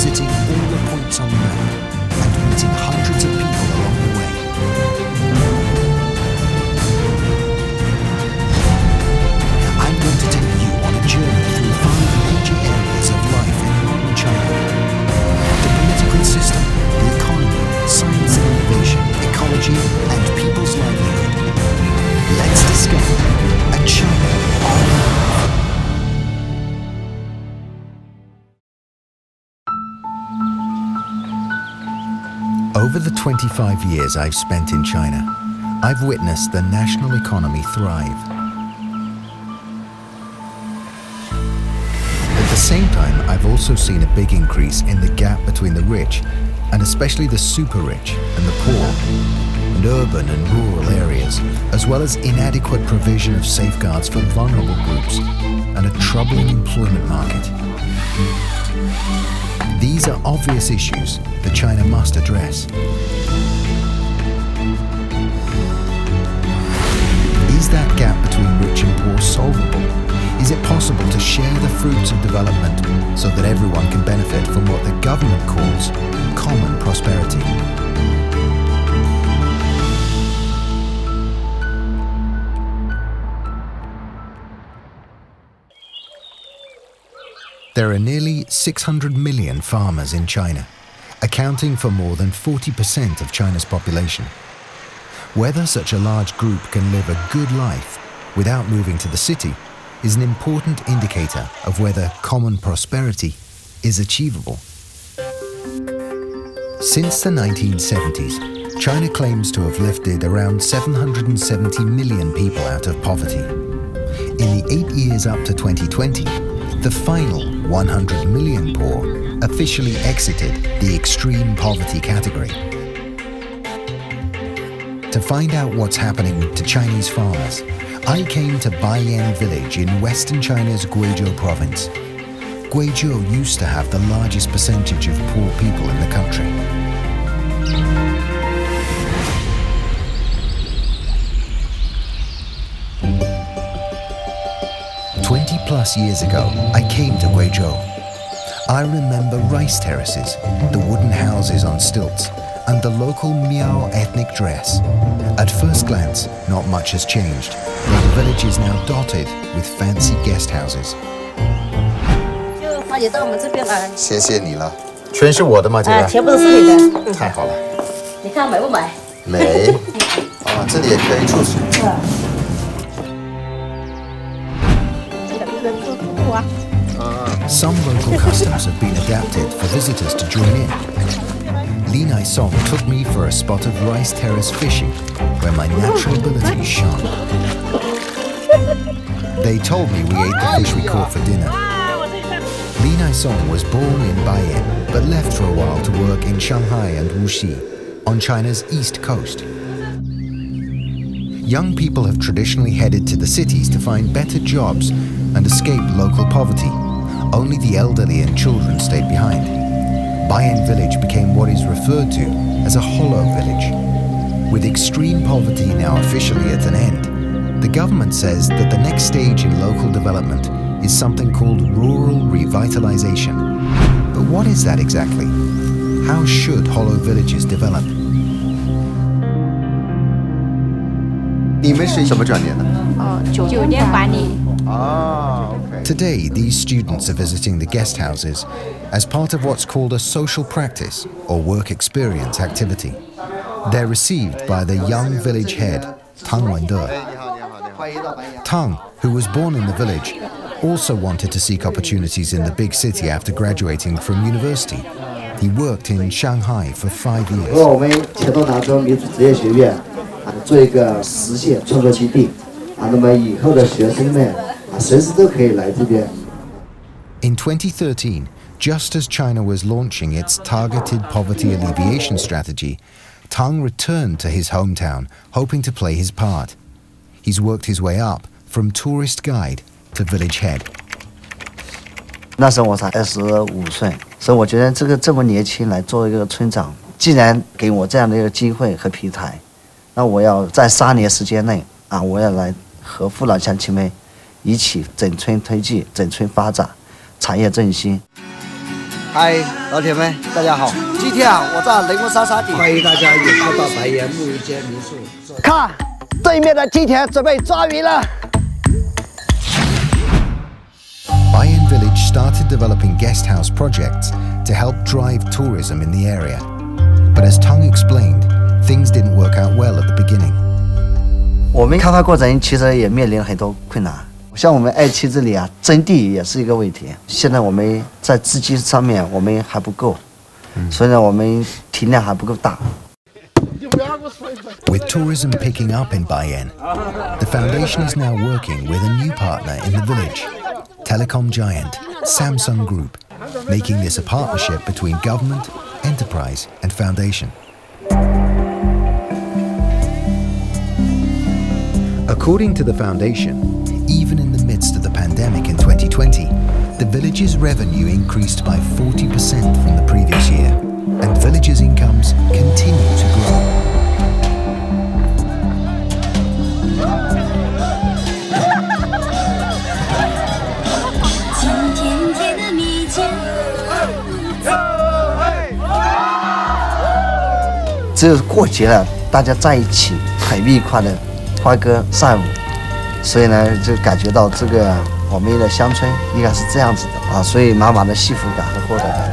visiting all the points on the map and meeting hundreds of people along the way. I'm going to take you on a journey through 5 major areas of life in modern China. The political system, the economy, science and innovation, ecology, and people's livelihood. Let's discover a China on Earth. Over the 25 years I've spent in China, I've witnessed the national economy thrive. At the same time, I've also seen a big increase in the gap between the rich, and especially the super rich, and the poor, and urban and rural areas, as well as inadequate provision of safeguards for vulnerable groups, and a troubling employment market. These are obvious issues that China must address. Is that gap between rich and poor solvable? Is it possible to share the fruits of development so that everyone can benefit from what the government calls common prosperity? There are nearly 600 million farmers in China, accounting for more than 40% of China's population. Whether such a large group can live a good life without moving to the city is an important indicator of whether common prosperity is achievable. Since the 1970s, China claims to have lifted around 770 million people out of poverty. In the 8 years up to 2020, the final 100 million poor officially exited the extreme poverty category. To find out what's happening to Chinese farmers, I came to Baiyan village in western China's Guizhou province. Guizhou used to have the largest percentage of poor people in the country. +20 years ago, I came to Guizhou. I remember rice terraces, the wooden houses on stilts, and the local Miao ethnic dress. At first glance, not much has changed, but the village is now dotted with fancy guest houses. 也到我们这边来。谢谢你了，全是我的吗？这个？全部都是你的。太好了。你看美不美？美。啊，这里也可以出去。Some local customs have been adapted for visitors to join in. Li Nai Song took me for a spot of rice terrace fishing, where my natural abilities shone. They told me we ate the fish we caught for dinner. Li Nai Song was born in Baiyan, but left for a while to work in Shanghai and Wuxi, on China's east coast. Young people have traditionally headed to the cities to find better jobs and escape local poverty. Only the elderly and children stayed behind. Baiyan village became what is referred to as a hollow village. With extreme poverty now officially at an end, the government says that the next stage in local development is something called rural revitalization. But what is that exactly? How should hollow villages develop? 你们是什么专业的？酒店管理。 Today, these students are visiting the guest houses as part of what's called a social practice or work experience activity. They're received by the young village head, Tang Wende. Tang, who was born in the village, also wanted to seek opportunities in the big city after graduating from university. He worked in Shanghai for 5 years. In 2013, just as China was launching its targeted poverty alleviation strategy, Tang returned to his hometown, hoping to play his part. He's worked his way up from tourist guide to village head. 那时候我才25岁，所以我觉得这么年轻来做一个村长，既然给我这样的一个机会和平台，那我要在3年时间内我要来和父老乡亲们一起整村推进、整村发展、产业振兴。嗨，老铁们，大家好！今天啊，我在雷公沙沙地，欢迎大家也来到白岩沐浴间民宿。看，对面的梯田准备抓鱼了。Bayan Village started developing guest house projects to help drive tourism in the area. But as Tong explained, things didn't work out well at the beginning. 我们开发过程其实也面临了很多困难，像我们爱妻这里啊，征地也是一个问题。现在我们在资金上面我们还不够，所以呢，我们体量还不够大。With tourism picking up in Bayan, the foundation is now working with a new partner in the village, telecom giant Samsung Group, making this a partnership between government, enterprise, and foundation. According to the foundation, even in the midst of the pandemic in 2020, the village's revenue increased by 40% from the previous year, and villagers' incomes continue to grow. "只有过节了，大家在一起很愉快的欢歌善舞，所以呢，就感觉到这个我们的乡村应该是这样子的啊，所以满满的幸福感和获得感。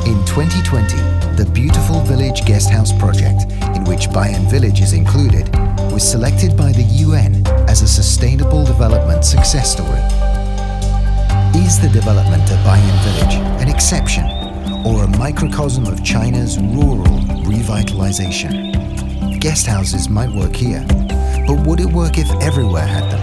In 2020, the Beautiful Village Guesthouse project, in which Bayan Village is included, was selected by the UN as a sustainable development success story. Is the development of Bayan Village an exception or a microcosm of China's rural revitalization? Guest houses might work here, but would it work if everywhere had them?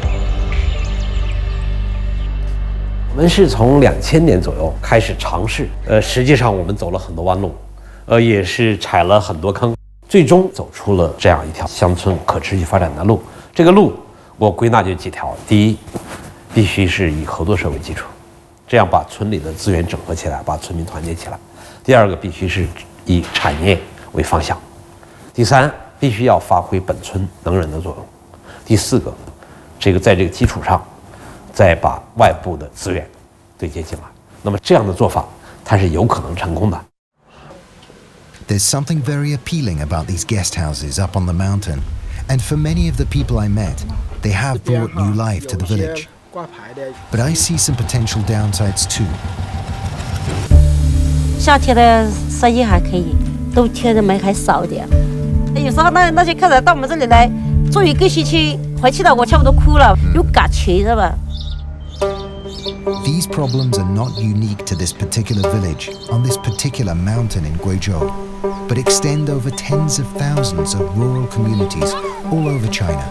我们是从2000年左右开始尝试，实际上我们走了很多弯路，也是踩了很多坑，最终走出了这样一条乡村可持续发展的路。这个路我归纳就几条：第一，必须是以合作社为基础，这样把村里的资源整合起来，把村民团结起来；第二个，必须是以产业为方向；第三，必须要发挥本村能人的作用；第四个，在这个基础上，再把外部的资源对接进来。那么这样的做法，它是有可能成功的。There's something very appealing about these guest houses up on the mountain, and for many of the people I met, they have brought new life to the village. But I see some potential downsides too. 夏天的生意还可以，冬天的门还少点。有时候那些客人到我们这里来住一个星期，回去了我差不多哭了，有感情是吧？ These problems are not unique to this particular village on this particular mountain in Guizhou, but extend over tens of thousands of rural communities all over China.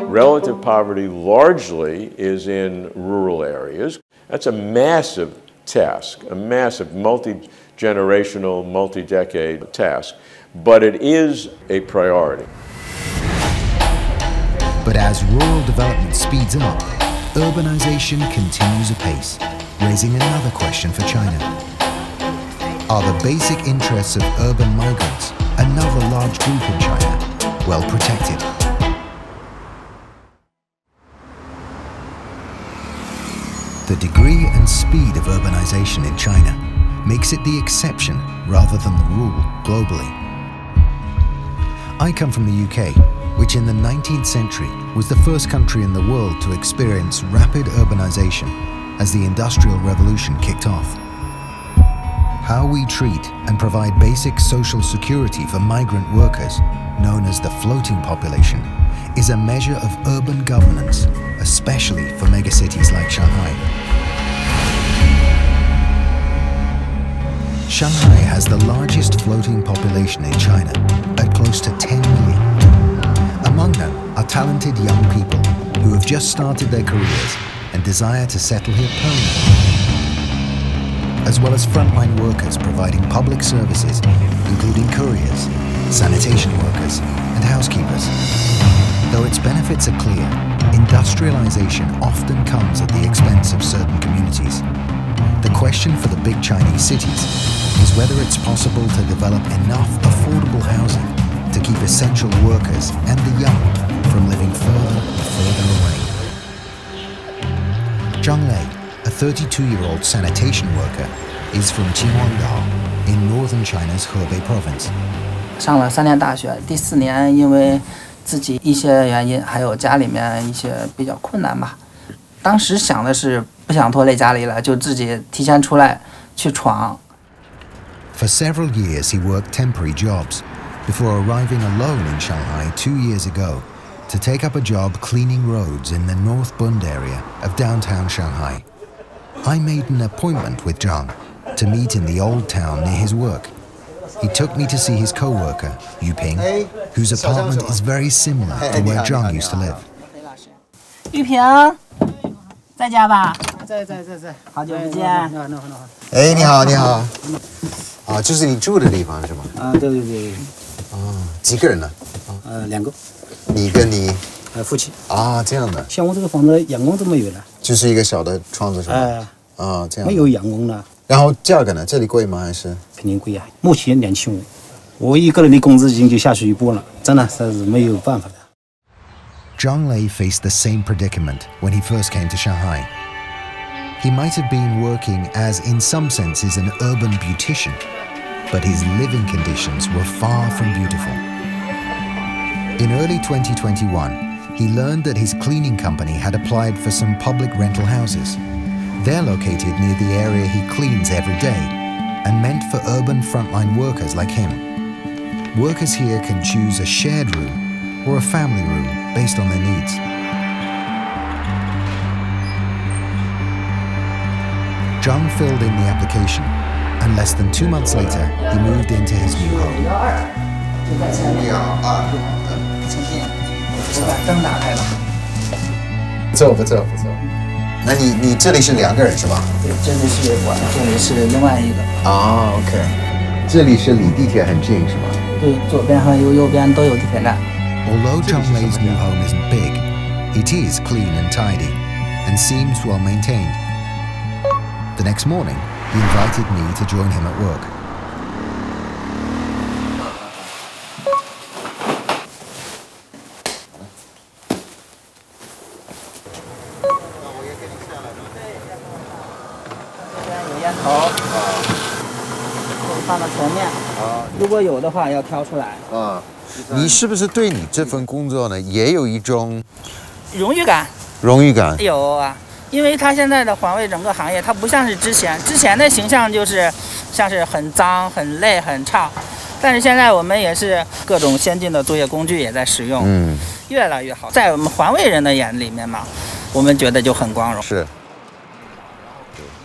Relative poverty largely is in rural areas. That's a massive task, a massive multi-generational, multi-decade task, but it is a priority. But as rural development speeds up, urbanization continues apace, raising another question for China. Are the basic interests of urban migrants, another large group in China, well protected? The degree and speed of urbanization in China makes it the exception rather than the rule globally. I come from the UK, which in the 19th century was the first country in the world to experience rapid urbanization as the Industrial Revolution kicked off. How we treat and provide basic social security for migrant workers, known as the floating population, is a measure of urban governance, especially for megacities like Shanghai. Shanghai has the largest floating population in China, at close to 10 million. Among them are talented young people who have just started their careers and desire to settle here permanently, as well as frontline workers providing public services, including couriers, sanitation workers, and housekeepers. Though its benefits are clear, industrialization often comes at the expense of certain communities. The question for the big Chinese cities is whether it's possible to develop enough affordable housing to keep essential workers and the young from living further and further away. Zhang Lei, a 32-year-old sanitation worker, is from Qinhuangdao in northern China's Hebei province. 上了3年大学，第4年因为自己一些原因，还有家里面一些比较困难吧。当时想的是不想拖累家里了，就自己提前出来去闯。For several years, he worked temporary jobs before arriving alone in Shanghai 2 years ago to take up a job cleaning roads in the North Bund area of downtown Shanghai. I made an appointment with Zhang to meet in the old town near his work. He took me to see his co-worker, Yu Ping, whose apartment is very similar to where Zhang used to live. 玉萍，在家吧？在，好久不见。哎，你好，你好。啊，这是你住的地方是吗？啊，对。几个人呢？2个。你跟你夫妻。啊，这样的。像我这个房子阳光这么远了。就是一个小的窗子是吧？啊，这样。没有阳光了。然后价格呢？这里贵吗？还是？肯定贵啊！目前2500，我一个人的工资已经就下去一半了，真的是没有办法的。Zhang Lei faced the same predicament when he first came to Shanghai. He might have been working as, in some senses, an urban beautician, but his living conditions were far from beautiful. In early 2021, he learned that his cleaning company had applied for some public rental houses. They're located near the area he cleans every day and meant for urban frontline workers like him. Workers here can choose a shared room or a family room based on their needs. Zhang filled in the application, and less than 2 months later, he moved into his new home. 不错。那你这里是2个人是吧？对，这里是我，这里是另外一个。啊 ，OK。这里是离地铁很近是吗？对，左边和右边都有地铁站。Although Zhang Lei's new home isn't big, it is clean and tidy, and seems well maintained. The next morning, he invited me to join him at work. Ah. 你是不是对你这份工作呢也有一种荣誉感？有啊，因为他现在的环卫整个行业，它不像是之前的形象就是像是很脏、很累、很差，但是现在我们也是各种先进的作业工具也在使用，越来越好。在我们环卫人的眼里面嘛，我们觉得就很光荣。是。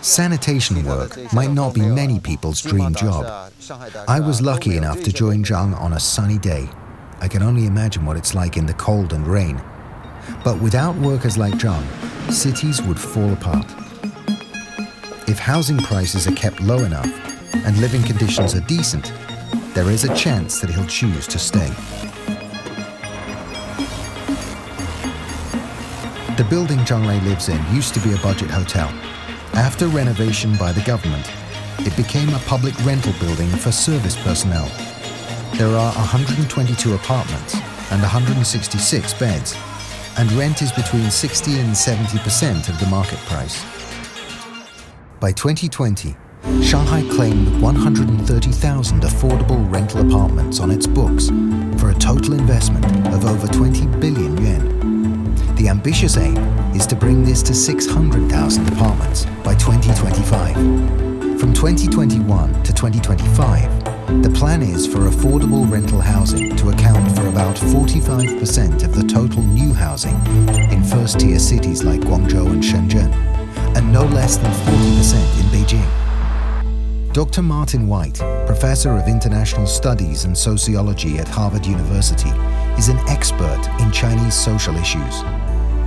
Sanitation work might not be many people's dream job. I was lucky enough to join Zhang on a sunny day. I can only imagine what it's like in the cold and rain. But without workers like Zhang, cities would fall apart. If housing prices are kept low enough and living conditions are decent, there is a chance that he'll choose to stay. The building Zhang Lei lives in used to be a budget hotel. After renovation by the government, it became a public rental building for service personnel. There are 122 apartments and 166 beds, and rent is between 60 and 70% of the market price. By 2020, Shanghai claimed 130,000 affordable rental apartments on its books for a total investment of over 20 billion yuan. The ambitious aim is to bring this to 600,000 apartments by 2025. From 2021 to 2025, the plan is for affordable rental housing to account for about 45% of the total new housing in first-tier cities like Guangzhou and Shenzhen, and no less than 40% in Beijing. Dr. Martin White, Professor of International Studies and Sociology at Harvard University, is an expert in Chinese social issues.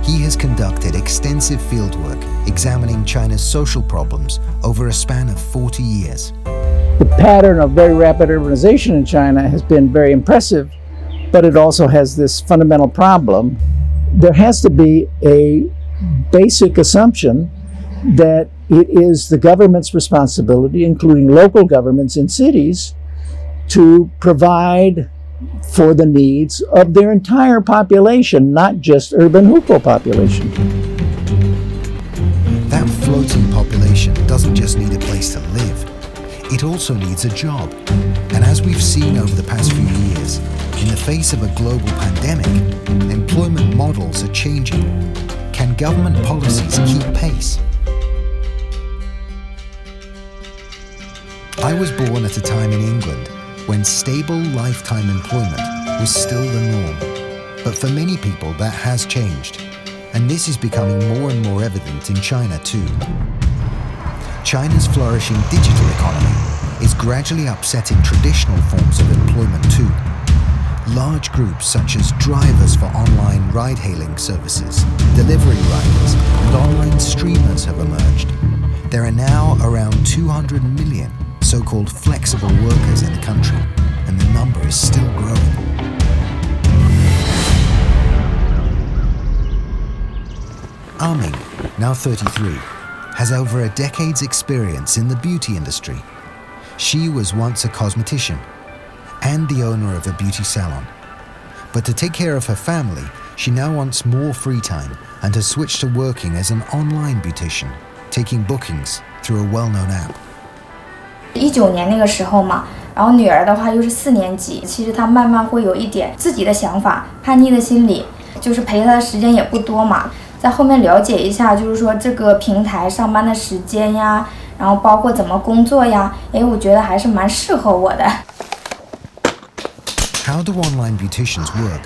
He has conducted extensive fieldwork examining China's social problems over a span of 40 years. The pattern of very rapid urbanization in China has been very impressive, but it also has this fundamental problem. There has to be a basic assumption that it is the government's responsibility, including local governments in cities, to provide for the needs of their entire population, not just urban Hukou population. That floating population doesn't just need a place to live, it also needs a job. And as we've seen over the past few years, in the face of a global pandemic, employment models are changing. Can government policies keep pace? I was born at a time in England when stable lifetime employment was still the norm. But for many people that has changed, and this is becoming more and more evident in China too. China's flourishing digital economy is gradually upsetting traditional forms of employment too. Large groups such as drivers for online ride-hailing services, delivery riders, and online streamers have emerged. There are now around 200 million so-called flexible workers in the country, and the number is still growing. Ming, now 33, has over a decade's experience in the beauty industry. She was once a cosmetician and the owner of a beauty salon. But to take care of her family, she now wants more free time and has switched to working as an online beautician, taking bookings through a well-known app. 19年那个时候嘛，然后女儿的话又是4年级，其实她慢慢会有一点自己的想法，叛逆的心理，就是陪她的时间也不多嘛。在后面了解一下，就是说这个平台上班的时间呀，然后包括怎么工作呀，我觉得还是蛮适合我的。How do online beauticians work?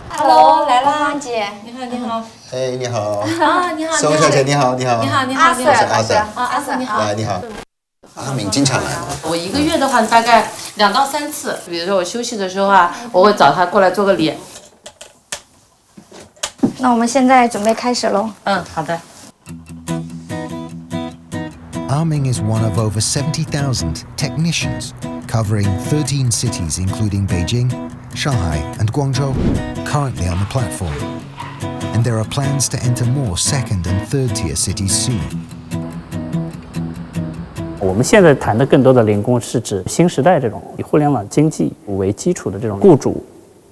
Hello， 来啦，姐。你好，你好。哎，你好。啊，你好。宋小姐，你好，你好。你好，你好。阿 Sir， 阿 Sir， 你好。来，你好。阿敏经常来吗？我1个月的话，大概2到3次。比如说我休息的时候啊，我会找他过来做个脸。那我们现在准备开始喽。好的。Ming is one of over 70,000 technicians covering 13 cities including Beijing, Shanghai and Guangzhou currently on the platform. And there are plans to enter more second and third tier cities soon. 我们现在谈的更多的零工是指新时代这种以互联网经济为基础的这种雇主，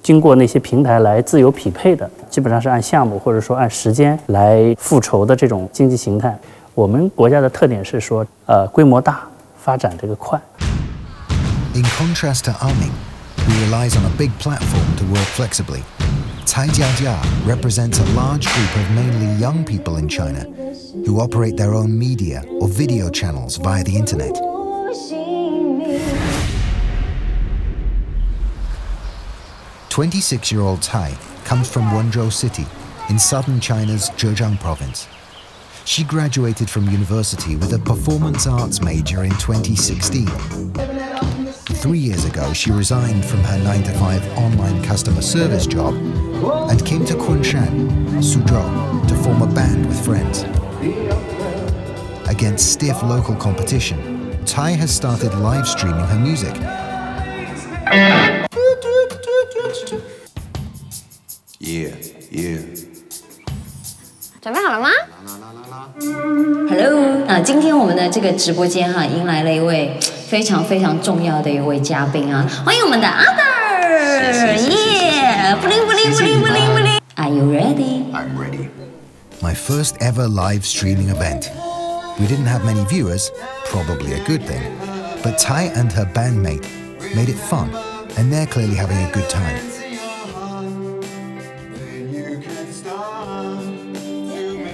经过那些平台来自由匹配的，基本上是按项目或者说按时间来复酬的这种经济形态。我们国家的特点是说，规模大，发展这个快。In contrast to Ming, who relies on a big platform to work flexibly, Cai Jiajia represents a large group of mainly young people in China who operate their own media or video channels via the internet. "26-year-old Cai comes from Wenzhou City in southern China's Zhejiang province. She graduated from university with a performance arts major in 2016. 3 years ago, she resigned from her 9-to-5 online customer service job and came to Kunshan, Suzhou, to form a band with friends. Against stiff local competition, Cai has started live streaming her music. Yeah. 准备好了吗 ？Hello， 今天我们的这个直播间迎来了一位非常非常重要的一位嘉宾欢迎我们的 Arthur， 耶！布灵布灵布灵布灵布灵 ，Are you ready? I'm ready. My first ever live streaming event. We didn't have many viewers, probably a good thing, but Cai and her bandmate made it fun, and they're clearly having a good time.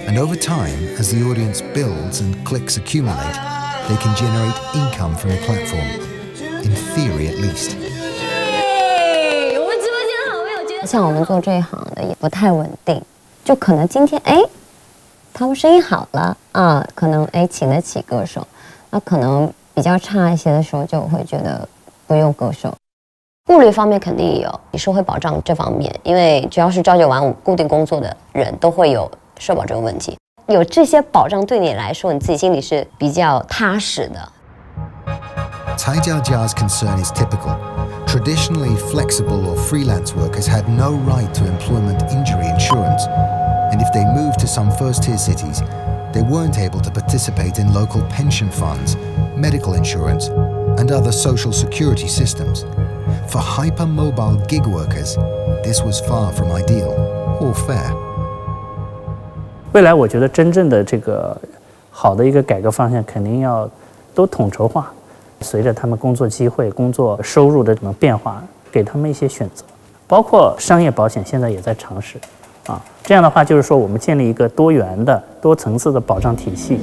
And over time, as the audience builds and clicks accumulate, they can generate income from the platform, in theory at least. 像我们做这一行的也不太稳定，就可能今天他们生意好了可能请得起歌手，那可能比较差一些的时候就会觉得不用歌手。顾虑方面肯定有，社会保障这方面，因为只要是朝九晚五固定工作的人都会有社保这个问题，有这些保障对你来说，你自己心里是比较踏实的。Cai Jiajia's concern is typical. Traditionally, flexible or freelance workers had no right to employment injury insurance, and if they moved to some first-tier cities, they weren't able to participate in local pension funds, medical insurance, and other social security systems. For hypermobile gig workers, this was far from ideal or fair. 未来我觉得真正的这个好的一个改革方向，肯定要都统筹化，随着他们工作机会、工作收入的这种变化，给他们一些选择，包括商业保险现在也在尝试，这样的话就是说我们建立一个多元的、多层次的保障体系。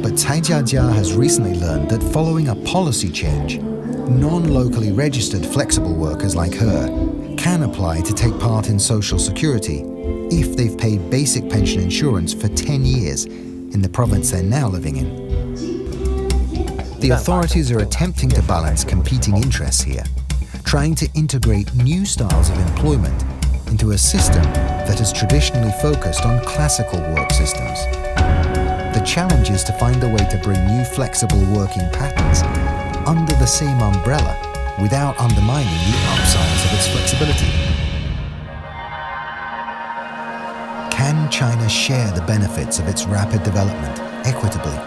But Cai Jiajia has recently learned that following a policy change, non-locally registered flexible workers like her can apply to take part in Social Security if they've paid basic pension insurance for 10 years in the province they're now living in. The authorities are attempting to balance competing interests here, trying to integrate new styles of employment into a system that has traditionally focused on classical work systems. The challenge is to find a way to bring new flexible working patterns under the same umbrella without undermining the upsides of its flexibility. Can China share the benefits of its rapid development equitably?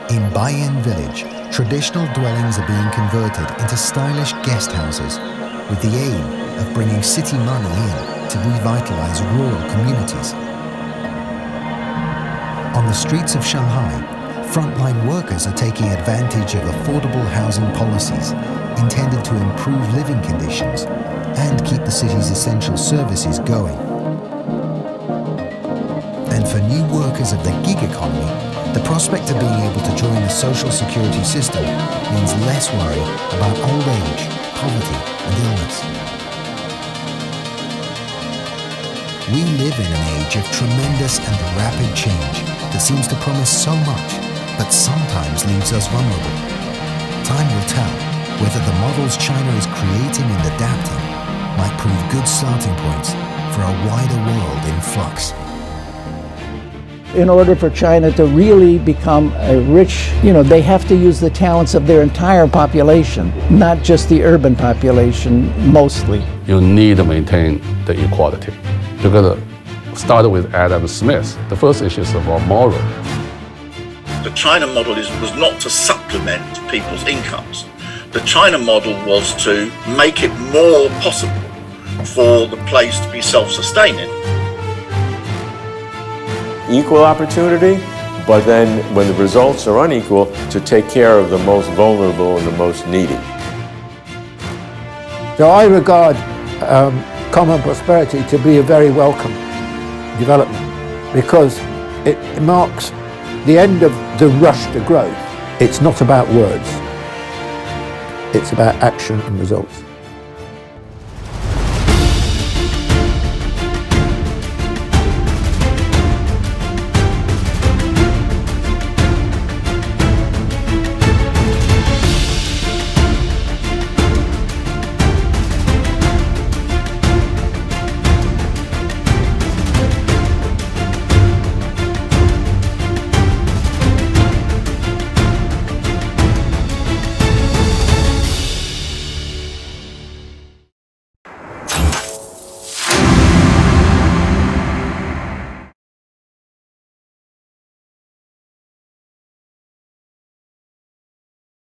In Bayan village, traditional dwellings are being converted into stylish guest houses with the aim of bringing city money in to revitalize rural communities. On the streets of Shanghai, frontline workers are taking advantage of affordable housing policies intended to improve living conditions and keep the city's essential services going. And for new workers of the gig economy, the prospect of being able to join the social security system means less worry about old age, poverty, and illness. We live in an age of tremendous and rapid change that seems to promise so much, but sometimes leaves us vulnerable. Time will tell whether the models China is creating and adapting might prove good starting points for a wider world in flux. In order for China to really become a rich, they have to use the talents of their entire population, not just the urban population mostly. You need to maintain the equality. Because started with Adam Smith, the first issue is about moral. The China model was not to supplement people's incomes. The China model was to make it more possible for the place to be self-sustaining. Equal opportunity, but then when the results are unequal, to take care of the most vulnerable and the most needy. So I regard common prosperity to be a very welcome development because it marks the end of the rush to growth. It's not about words, it's about action and results.